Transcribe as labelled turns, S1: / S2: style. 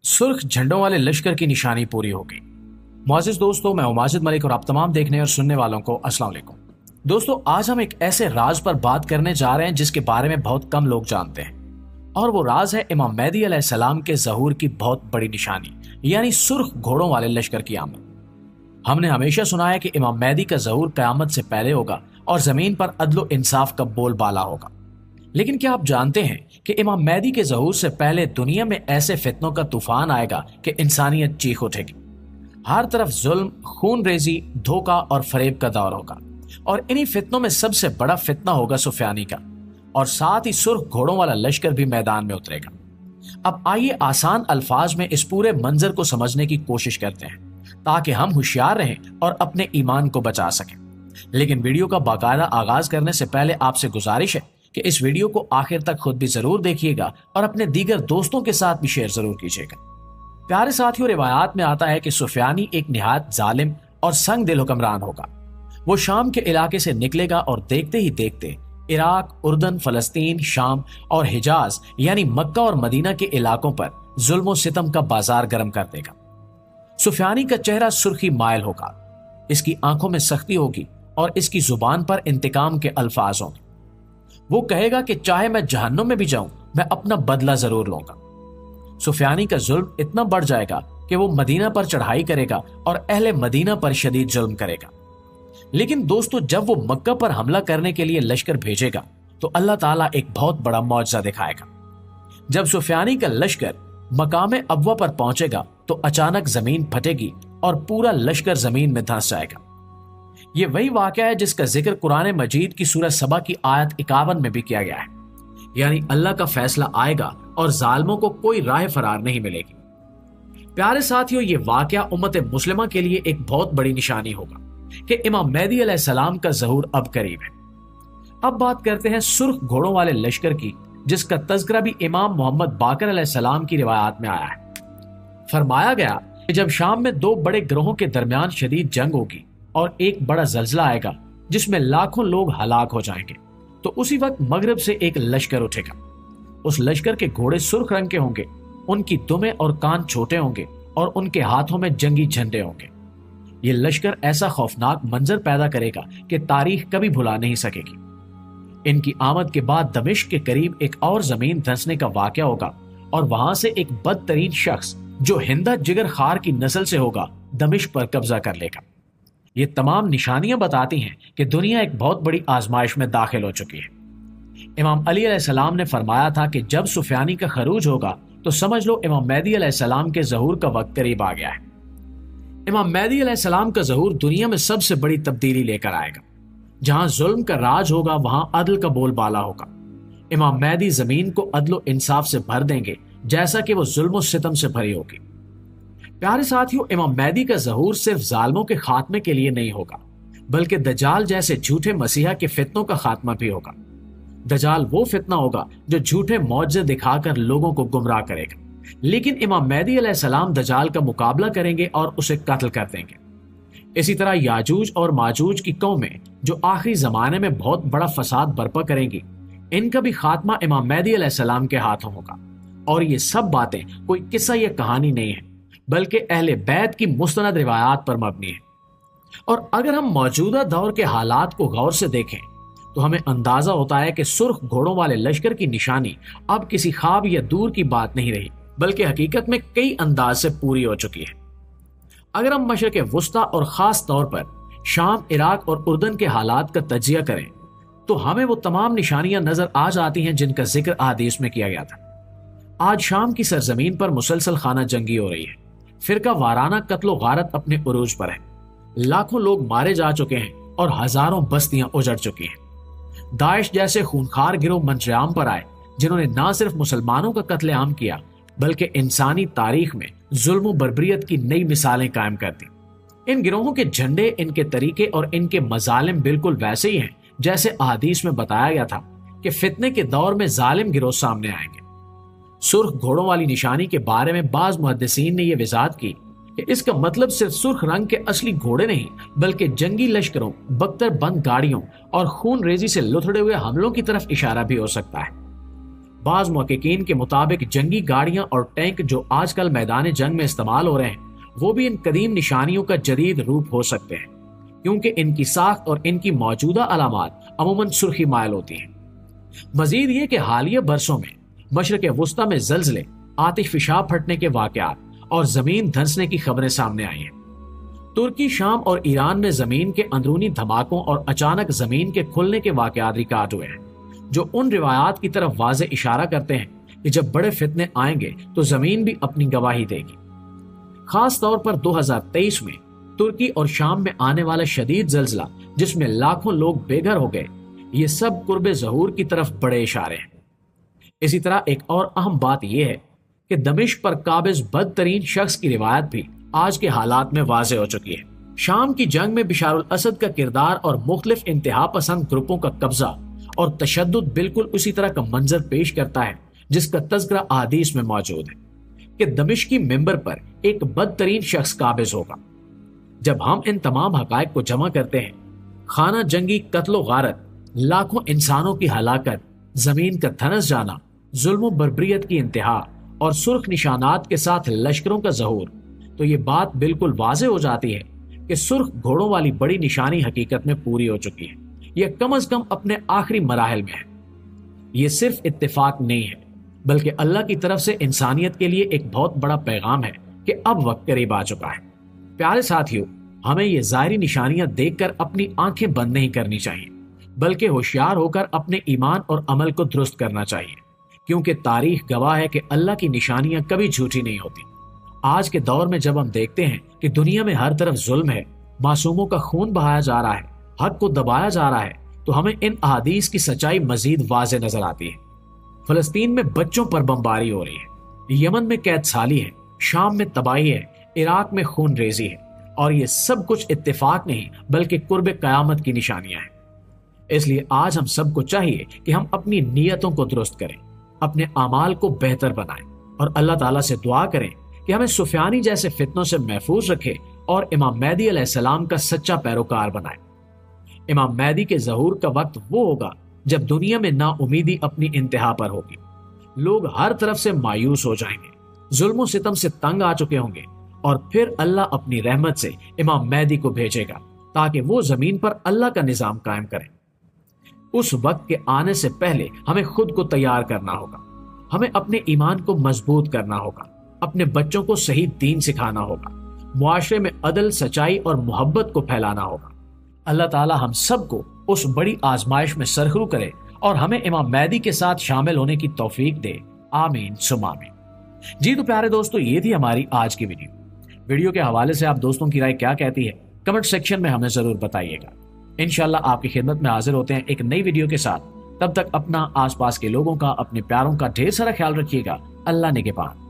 S1: सुर्ख झंडों वाले लश्कर की निशानी पूरी हो गई। मुअज़्ज़िज़ दोस्तों, मैं माजिद मलिक और आप तमाम देखने और सुनने वालों को अस्सलाम वालेकुम। दोस्तों, आज हम एक ऐसे राज पर बात करने जा रहे हैं जिसके बारे में बहुत कम लोग जानते हैं, और वो राज है इमाम मेहदी अलैहिस्सलाम के ज़हूर की बहुत बड़ी निशानी, यानी सुर्ख घोड़ों वाले लश्कर की आमद। हमने हमेशा सुना है कि इमाम मेहदी का ज़हूर क़यामत से पहले होगा और ज़मीन पर अदल इंसाफ का बोलबाला होगा। लेकिन क्या आप जानते हैं कि इमाम मेहदी के ज़हूर से पहले दुनिया में ऐसे फितनों का तूफान आएगा कि इंसानियत चीख उठेगी। हर तरफ जुल्म, खून रेजी, धोखा और फरेब का दौर होगा, और इन्हीं फितनों में सबसे बड़ा फितना होगा सुफियानी का, और साथ ही सुर्ख घोड़ों वाला लश्कर भी मैदान में उतरेगा। अब आइए आसान अल्फाज में इस पूरे मंजर को समझने की कोशिश करते हैं ताकि हम होशियार रहें और अपने ईमान को बचा सकें। लेकिन वीडियो का बाकायदा आगाज करने से पहले आपसे गुजारिश है कि इस वीडियो को आखिर तक खुद भी जरूर देखिएगा और अपने दीगर दोस्तों के साथ भी शेयर जरूर कीजिएगा। प्यारे साथियों, रिवायात में आता है कि सुफियानी एक निहायत जालिम और संग दिल हुक्मरान होगा। वो शाम के इलाके से निकलेगा और देखते ही देखते इराक, उर्दन, फलस्तीन, शाम और हिजाज यानी मक्का और मदीना के इलाकों पर जुल्म सितम का बाजार गर्म कर देगा। सुफियानी का चेहरा सुर्खी मायल होगा, इसकी आंखों में सख्ती होगी और इसकी जुबान पर इंतकाम के अल्फाज होंगे। वो कहेगा कि चाहे मैं जहन्नुम में भी जाऊं, मैं अपना बदला जरूर लूंगा। सुफियानी का जुल्म इतना बढ़ जाएगा कि वो मदीना पर चढ़ाई करेगा और अहले मदीना पर शदीद जुल्म करेगा। लेकिन दोस्तों, जब वो मक्का पर हमला करने के लिए लश्कर भेजेगा तो अल्लाह ताला एक बहुत बड़ा मौजज़ा दिखाएगा। जब सुफियानी का लश्कर मकामे अब्वा पर पहुंचेगा तो अचानक जमीन फटेगी और पूरा लश्कर जमीन में धंस जाएगा। ये वही वाकया है जिसका जिक्र कुरान मजीद की सूरह सबा की आयत 51 में भी किया गया है, यानी अल्लाह का फैसला आएगा और जालिमों को कोई राह फरार नहीं मिलेगी। प्यारे साथियों, ये वाकया उम्मत मुस्लिमा के लिए एक बहुत बड़ी निशानी होगा कि इमाम मेहदी अलैहिस्सलाम का ज़हूर अब करीब है। अब बात करते हैं सुर्ख घोड़ों वाले लश्कर की, जिसका तज़किरा भी इमाम मोहम्मद बाकर अलैहिस्सलाम की रिवायात में आया है। फरमाया गया कि जब शाम में दो बड़े ग्रोहों के दरमियान शदीद जंग होगी और एक बड़ा जल्जला आएगा जिसमें लाखों लोग हलाक हो जाएंगे, तो उसी वक्त मगरिब से एक लश्कर उठेगा। उस लश्कर के घोड़े सुर्ख रंग के होंगे, उनकी दुमें और कान छोटे होंगे और उनके हाथों में जंगी झंडे होंगे। ये लश्कर ऐसा खौफनाक मंजर पैदा करेगा कि तारीख कभी भुला नहीं सकेगी। इनकी आमद के बाद दमिश्क के करीब एक और जमीन धंसने का वाकया होगा और वहां से एक बदतरीन शख्स जो हिंदा जिगर खार की नस्ल से होगा दमिश्क पर कब्जा कर लेगा। ये तमाम निशानियां बताती हैं कि दुनिया एक बहुत बड़ी आजमाइश में दाखिल हो चुकी है। इमाम अली अलैहिस्सलाम ने फरमाया था कि जब सुफियानी का खरूज होगा तो समझ लो इमाम मेहदी अलैहिस्सलाम के ज़हूर का वक्त करीब आ गया है। इमाम मेहदी अलैहिस्सलाम का ज़हूर दुनिया में सबसे बड़ी तब्दीली लेकर आएगा। जहां जुल्म का राज होगा वहां अदल का बोलबाला होगा। इमाम मेहदी जमीन को अदल इंसाफ से भर देंगे जैसा कि वो जुल्म सितम से भरी होगी। प्यारे साथियों, इमाम मेहदी का ज़हूर सिर्फ जालिमों के खात्मे के लिए नहीं होगा, बल्कि दज्जाल जैसे झूठे मसीहा के फितनों का खात्मा भी होगा। दज्जाल वो फितना होगा जो झूठे मौजज़े दिखाकर लोगों को गुमराह करेगा, लेकिन इमाम मेहदी अलैहिस्सलाम दज्जाल का मुकाबला करेंगे और उसे कत्ल कर देंगे। इसी तरह याजूज और माजूज की कौमें जो आखिरी जमाने में बहुत बड़ा फसाद बर्पा करेंगी, इनका भी खात्मा इमाम मेहदी अलैहिस्सलाम के हाथों होगा। और ये सब बातें कोई किस्सा या कहानी नहीं है, बल्कि अहले बैत की मुस्तनद रिवायात पर मबनी है। और अगर हम मौजूदा दौर के हालात को गौर से देखें तो हमें अंदाजा होता है कि सुर्ख घोड़ों वाले लश्कर की निशानी अब किसी ख्वाब या दूर की बात नहीं रही, बल्कि हकीकत में कई अंदाज से पूरी हो चुकी है। अगर हम मशरिक़ वुस्ता और खास तौर पर शाम, इराक और उर्दन के हालात का तजिया करें तो हमें वो तमाम निशानियां नजर आ जाती हैं जिनका जिक्र अहादीस में किया गया था। आज शाम की सरजमीन पर मुसलसल खाना जंगी हो रही है। फिरका वाराना कत्लो गारत अपने उरूज पर है। लाखों लोग मारे जा चुके हैं और हजारों बस्तियां उजड़ चुकी हैं। दाइश जैसे खूनखार गिरोह मंजरेआम पर आए जिन्होंने न सिर्फ मुसलमानों का कत्लेआम किया बल्कि इंसानी तारीख में जुल्म बर्बरियत की नई मिसालें कायम कर दी। इन गिरोहों के झंडे, इनके तरीके और इनके मजालिम बिल्कुल वैसे ही हैं जैसे अहादीस में बताया गया था कि फितने के दौर में जालिम गिरोह सामने आएंगे। सुर्ख घोड़ों वाली निशानी के बारे में बाज मुहद्दिसीन ने यह वजाहत की कि इसका मतलब सिर्फ सुर्ख रंग के असली घोड़े नहीं, बल्कि जंगी लश्करों, बख्तर बंद गाड़ियों और खून रेजी से लुथड़े हुए हमलों की तरफ इशारा भी हो सकता है। بعض محققین کے مطابق جنگی گاڑیاں اور ٹینک جو آج کل میدان جنگ میں استعمال ہو رہے ہیں وہ بھی ان قدیم نشانیوں کا جدید روپ ہو سکتے ہیں، کیونکہ ان کی ساخت اور ان کی موجودہ علامات عموماً سرخی مائل ہوتی ہیں۔ مزید یہ کہ حالیہ برسوں میں مشرق وسطی میں زلزلے، آتش فشاں پھٹنے کے واقعات اور زمین دھنسنے کی خبریں سامنے آئی ہیں۔ ترکی، شام اور ایران میں زمین کے اندرونی دھماکوں اور اچانک زمین کے کھلنے کے واقعات ریکارڈ ہوئے ہیں، جو ان روایات کی طرف واضح اشارہ کرتے ہیں کہ جب بڑے فتنے آئیں گے تو زمین بھی اپنی گواہی دے گی۔ خاص طور پر 2023 میں ترکی اور شام میں آنے والا شدید زلزلہ جس میں لاکھوں لوگ بے گھر ہو گئے، یہ سب قرب ظہور کی طرف بڑے اشارے ہیں۔ اسی طرح ایک اور اہم بات یہ ہے کہ دمشق پر قابض بدترین شخص کی روایت بھی آج کے حالات میں واضح ہو چکی ہے۔ شام کی جنگ میں بشار الاسد کا کردار اور مختلف انتہا پسند گروپوں کا قبضہ اور تشدد بالکل اسی طرح کا منظر پیش کرتا ہے جس کا تذکرہ احادیث میں موجود ہے کہ دمشقی ممبر پر ایک بدترین شخص قابض ہوگا۔ جب ہم ان تمام حقائق کو جمع کرتے ہیں، خانہ جنگی قتل و غارت، لاکھوں انسانوں کی ہلاکت، زمین کا دھنس جانا، ظلم و بربریت کی انتہا اور سرخ نشانات کے ساتھ لشکروں کا ظہور، تو یہ بات بالکل واضح ہو جاتی ہے کہ سرخ گھوڑوں والی بڑی نشانی حقیقت میں پوری ہو چکی ہے، یہ کم از کم اپنے آخری مراحل میں ہے۔ یہ صرف اتفاق نہیں ہے بلکہ اللہ کی طرف سے انسانیت کے لیے ایک بہت بڑا پیغام ہے کہ اب وقت قریب آ چکا ہے۔ پیارے ساتھیو، ہمیں یہ ظاہری نشانیاں دیکھ کر اپنی آنکھیں بند نہیں کرنی چاہیے بلکہ ہوشیار ہو کر اپنے ایمان اور عمل کو درست کرنا چاہیے، کیونکہ تاریخ گواہ ہے کہ اللہ کی نشانیاں کبھی جھوٹی نہیں ہوتی۔ آج کے دور میں جب ہم دیکھتے ہیں کہ دنیا میں ہر طرف ظلم ہے، معصوموں کا خون بہایا جا رہا ہے، حق کو دبایا جا رہا ہے، تو ہمیں ان احادیث کی سچائی مزید واضح نظر آتی ہے۔ فلسطین میں بچوں پر بمباری ہو رہی ہے، یمن میں قید سالی ہے، شام میں تباہی ہے، عراق میں خون ریزی ہے، اور یہ سب کچھ اتفاق نہیں بلکہ قرب قیامت کی نشانیاں ہیں۔ اس لیے آج ہم سب کو چاہیے کہ ہم اپنی نیتوں کو درست کریں، اپنے اعمال کو بہتر بنائیں اور اللہ تعالیٰ سے دعا کریں کہ ہمیں سفیانی جیسے فتنوں سے محفوظ رکھے اور امام مہدی علیہ السلام کا سچا پیروکار بنائے۔ امام مہدی کے ظہور کا وقت وہ ہوگا جب دنیا میں نا امیدی اپنی انتہا پر ہوگی، لوگ ہر طرف سے مایوس ہو جائیں گے، ظلم و ستم سے تنگ آ چکے ہوں گے، اور پھر اللہ اپنی رحمت سے امام مہدی کو بھیجے گا تاکہ وہ زمین پر اللہ کا نظام قائم کریں۔ اس وقت کے آنے سے پہلے ہمیں خود کو تیار کرنا ہوگا، ہمیں اپنے ایمان کو مضبوط کرنا ہوگا، اپنے بچوں کو صحیح دین سکھانا ہوگا، معاشرے میں عدل، سچائی اور محبت کو پھیلانا ہوگا۔ اللہ تعالی ہم سب کو اس بڑی آزمائش میں سرخرو کرے اور ہمیں امام مہدی کے ساتھ شامل ہونے کی توفیق دے، آمین ثم آمین۔ جی تو پیارے دوستو، یہ تھی ہماری آج کی ویڈیو کے حوالے سے آپ دوستوں کی رائے کیا کہتی ہے کمنٹ سیکشن میں ہمیں ضرور بتائیے گا۔ انشاءاللہ آپ کی خدمت میں حاضر ہوتے ہیں ایک نئی ویڈیو کے ساتھ۔ تب تک اپنا، آس پاس کے لوگوں کا، اپنے پیاروں کا ڈھیر سارا خیال رکھیے گا۔ اللہ نگہبان۔